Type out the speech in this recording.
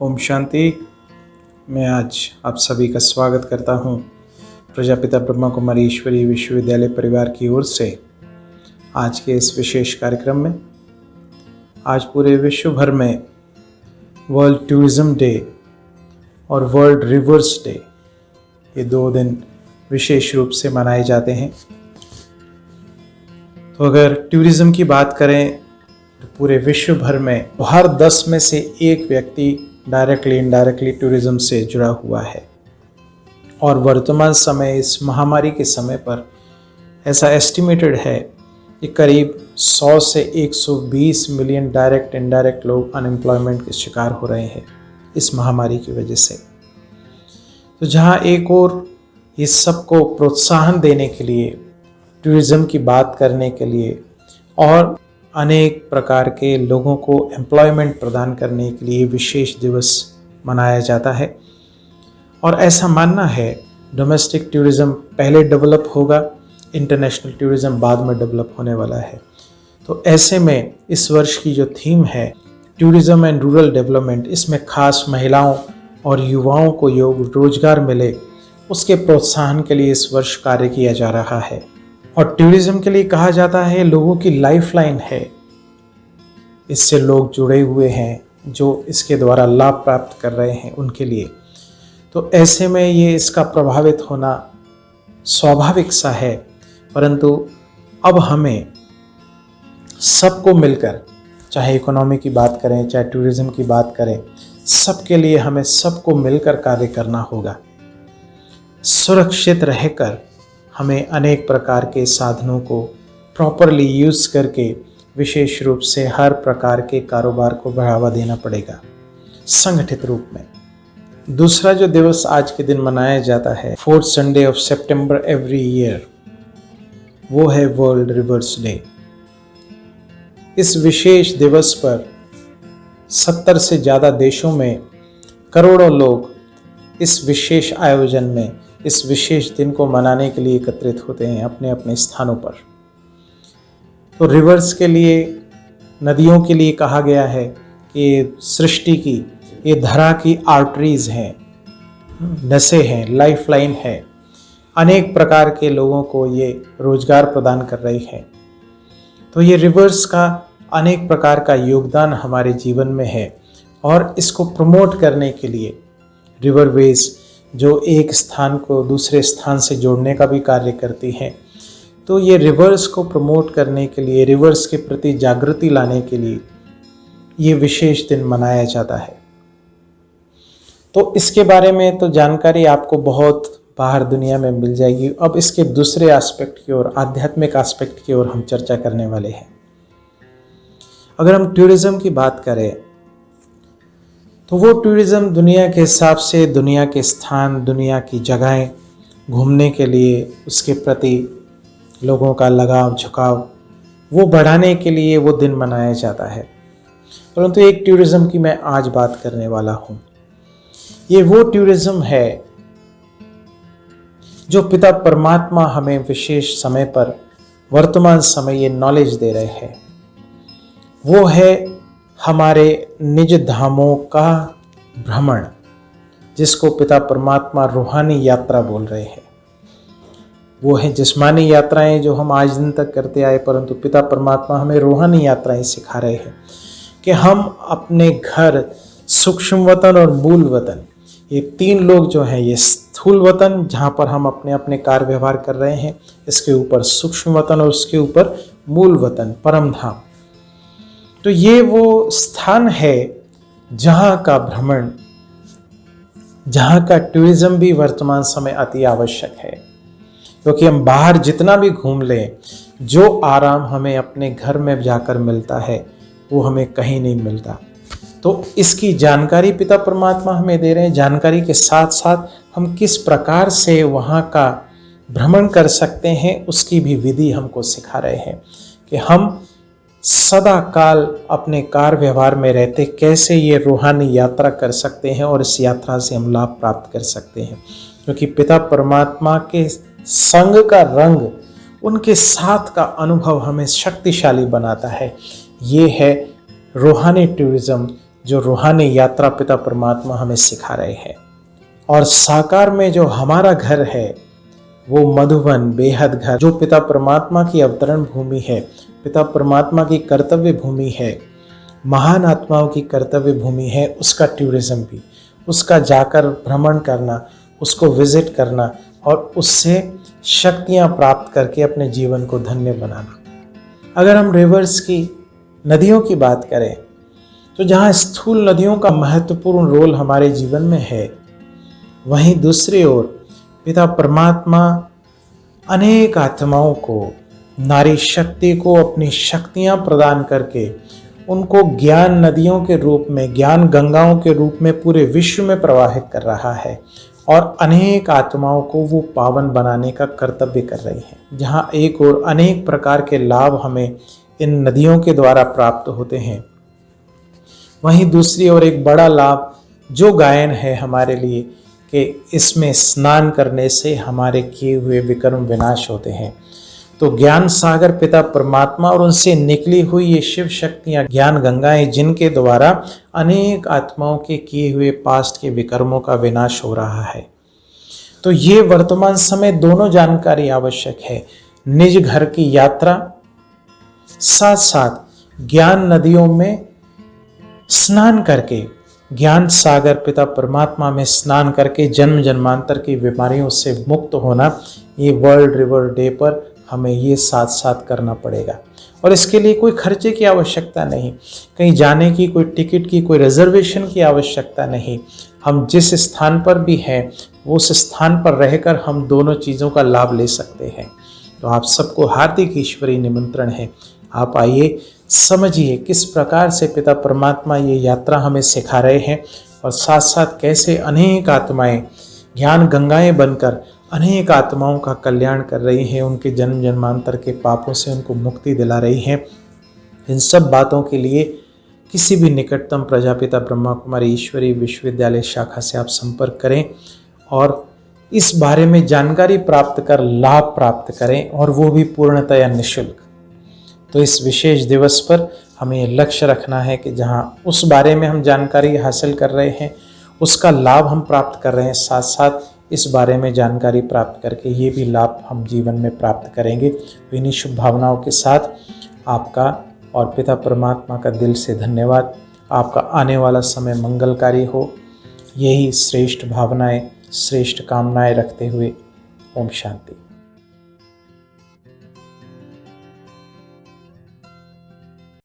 ओम शांति। मैं आज आप सभी का स्वागत करता हूं प्रजापिता ब्रह्मा कुमारी ईश्वरीय विश्वविद्यालय परिवार की ओर से आज के इस विशेष कार्यक्रम में। आज पूरे विश्व भर में वर्ल्ड टूरिज्म डे और वर्ल्ड रिवर्स डे, ये 2 दिन विशेष रूप से मनाए जाते हैं। तो अगर टूरिज्म की बात करें तो पूरे विश्व भर में हर 10 में से 1 व्यक्ति डायरेक्टली इनडायरेक्टली टूरिज्म से जुड़ा हुआ है। और वर्तमान समय इस महामारी के समय पर ऐसा एस्टिमेटेड है कि करीब 100 से 120 मिलियन डायरेक्ट इनडायरेक्ट लोग अनएम्प्लॉयमेंट के शिकार हो रहे हैं इस महामारी की वजह से। तो जहां एक और इस सबको प्रोत्साहन देने के लिए, टूरिज्म की बात करने के लिए और अनेक प्रकार के लोगों को एम्प्लॉयमेंट प्रदान करने के लिए विशेष दिवस मनाया जाता है। और ऐसा मानना है डोमेस्टिक टूरिज्म पहले डेवलप होगा, इंटरनेशनल टूरिज्म बाद में डेवलप होने वाला है। तो ऐसे में इस वर्ष की जो थीम है टूरिज्म एंड रूरल डेवलपमेंट, इसमें खास महिलाओं और युवाओं को रोजगार मिले, उसके प्रोत्साहन के लिए इस वर्ष कार्य किया जा रहा है। और टूरिज्म के लिए कहा जाता है लोगों की लाइफलाइन है, इससे लोग जुड़े हुए हैं जो इसके द्वारा लाभ प्राप्त कर रहे हैं उनके लिए। तो ऐसे में ये इसका प्रभावित होना स्वाभाविक सा है, परंतु अब हमें सबको मिलकर, चाहे इकोनॉमी की बात करें चाहे टूरिज्म की बात करें, सबके लिए हमें सबको मिलकर कार्य करना होगा। सुरक्षित रहकर हमें अनेक प्रकार के साधनों को प्रॉपरली यूज़ करके विशेष रूप से हर प्रकार के कारोबार को बढ़ावा देना पड़ेगा संगठित रूप में। दूसरा जो दिवस आज के दिन मनाया जाता है 4th संडे ऑफ सितंबर एवरी ईयर, वो है वर्ल्ड रिवर्स डे। इस विशेष दिवस पर 70 से ज़्यादा देशों में करोड़ों लोग इस विशेष आयोजन में, इस विशेष दिन को मनाने के लिए एकत्रित होते हैं अपने अपने स्थानों पर। तो रिवर्स के लिए, नदियों के लिए कहा गया है कि सृष्टि की, ये धरा की आर्टरीज हैं, नसें हैं, लाइफलाइन है। अनेक प्रकार के लोगों को ये रोजगार प्रदान कर रही है। तो ये रिवर्स का अनेक प्रकार का योगदान हमारे जीवन में है। और इसको प्रमोट करने के लिए रिवरवेज जो एक स्थान को दूसरे स्थान से जोड़ने का भी कार्य करती हैं, तो ये रिवर्स को प्रमोट करने के लिए, रिवर्स के प्रति जागृति लाने के लिए ये विशेष दिन मनाया जाता है। तो इसके बारे में तो जानकारी आपको बहुत बाहर दुनिया में मिल जाएगी। अब इसके दूसरे एस्पेक्ट की ओर, आध्यात्मिक एस्पेक्ट की ओर हम चर्चा करने वाले हैं। अगर हम टूरिज्म की बात करें तो वो टूरिज्म दुनिया के हिसाब से दुनिया के स्थान, दुनिया की जगहें घूमने के लिए, उसके प्रति लोगों का लगाव झुकाव वो बढ़ाने के लिए वो दिन मनाया जाता है। परंतु एक टूरिज्म की मैं आज बात करने वाला हूँ। ये वो टूरिज्म है जो पिता परमात्मा हमें विशेष समय पर, वर्तमान समय ये नॉलेज दे रहे हैं। वो है हमारे निज धामों का भ्रमण, जिसको पिता परमात्मा रूहानी यात्रा बोल रहे हैं। वो है जिस्मानी यात्राएं जो हम आज दिन तक करते आए, परंतु पिता परमात्मा हमें रूहानी यात्राएं सिखा रहे हैं कि हम अपने घर, सूक्ष्म वतन और मूल वतन, ये 3 लोग जो हैं, ये स्थूल वतन जहाँ पर हम अपने अपने कार्य व्यवहार कर रहे हैं, इसके ऊपर सूक्ष्म वतन और उसके ऊपर मूल वतन, परम धाम। तो ये वो स्थान है जहाँ का भ्रमण, जहाँ का टूरिज्म भी वर्तमान समय अति आवश्यक है। क्योंकि हम बाहर जितना भी घूम लें, जो आराम हमें अपने घर में जाकर मिलता है वो हमें कहीं नहीं मिलता। तो इसकी जानकारी पिता परमात्मा हमें दे रहे हैं। जानकारी के साथ साथ हम किस प्रकार से वहाँ का भ्रमण कर सकते हैं उसकी भी विधि हमको सिखा रहे हैं कि हम सदा काल अपने कार्य व्यवहार में रहते कैसे ये रूहानी यात्रा कर सकते हैं और इस यात्रा से हम लाभ प्राप्त कर सकते हैं। क्योंकि पिता परमात्मा के संग का रंग, उनके साथ का अनुभव हमें शक्तिशाली बनाता है। ये है रूहानी टूरिज्म, जो रूहानी यात्रा पिता परमात्मा हमें सिखा रहे हैं। और साकार में जो हमारा घर है वो मधुवन बेहद घर, जो पिता परमात्मा की अवतरण भूमि है, पिता परमात्मा की कर्तव्य भूमि है, महान आत्माओं की कर्तव्य भूमि है, उसका टूरिज्म भी, उसका जाकर भ्रमण करना, उसको विजिट करना और उससे शक्तियाँ प्राप्त करके अपने जीवन को धन्य बनाना। अगर हम रिवर्स की, नदियों की बात करें तो जहाँ स्थूल नदियों का महत्वपूर्ण रोल हमारे जीवन में है, वहीं दूसरी ओर पिता परमात्मा अनेक आत्माओं को, नारी शक्ति को अपनी शक्तियाँ प्रदान करके उनको ज्ञान नदियों के रूप में, ज्ञान गंगाओं के रूप में पूरे विश्व में प्रवाहित कर रहा है और अनेक आत्माओं को वो पावन बनाने का कर्तव्य कर रही है। जहाँ एक और अनेक प्रकार के लाभ हमें इन नदियों के द्वारा प्राप्त होते हैं, वहीं दूसरी ओर एक बड़ा लाभ जो गायन है हमारे लिए कि इसमें स्नान करने से हमारे किए हुए विकर्म विनाश होते हैं। तो ज्ञान सागर पिता परमात्मा और उनसे निकली हुई ये शिव शक्तियाँ, ज्ञान गंगाएं, जिनके द्वारा अनेक आत्माओं के किए हुए पास्ट के विकर्मों का विनाश हो रहा है। तो ये वर्तमान समय दोनों जानकारी आवश्यक है, निज घर की यात्रा, साथ साथ ज्ञान नदियों में स्नान करके, ज्ञान सागर पिता परमात्मा में स्नान करके जन्म जन्मांतर की बीमारियों से मुक्त होना। ये वर्ल्ड रिवर डे पर हमें ये साथ साथ करना पड़ेगा और इसके लिए कोई खर्चे की आवश्यकता नहीं, कहीं जाने की, कोई टिकट की, कोई रिजर्वेशन की आवश्यकता नहीं। हम जिस स्थान पर भी हैं उस स्थान पर रहकर हम दोनों चीज़ों का लाभ ले सकते हैं। तो आप सबको हार्दिक ईश्वरीय निमंत्रण है, आप आइए, समझिए किस प्रकार से पिता परमात्मा ये यात्रा हमें सिखा रहे हैं और साथ साथ कैसे अनेक आत्माएं ज्ञान गंगाएं बनकर अनेक आत्माओं का कल्याण कर रही हैं, उनके जन्म जन्मांतर के पापों से उनको मुक्ति दिला रही हैं। इन सब बातों के लिए किसी भी निकटतम प्रजापिता ब्रह्मा कुमारी ईश्वरीय विश्वविद्यालय शाखा से आप संपर्क करें और इस बारे में जानकारी प्राप्त कर लाभ प्राप्त करें, और वो भी पूर्णतया निःशुल्क। तो इस विशेष दिवस पर हमें लक्ष्य रखना है कि जहां उस बारे में हम जानकारी हासिल कर रहे हैं, उसका लाभ हम प्राप्त कर रहे हैं, साथ साथ इस बारे में जानकारी प्राप्त करके ये भी लाभ हम जीवन में प्राप्त करेंगे। तो इन्हीं शुभ भावनाओं के साथ आपका और पिता परमात्मा का दिल से धन्यवाद। आपका आने वाला समय मंगलकारी हो, यही श्रेष्ठ भावनाएं, श्रेष्ठ कामनाएं रखते हुए ओम शांति।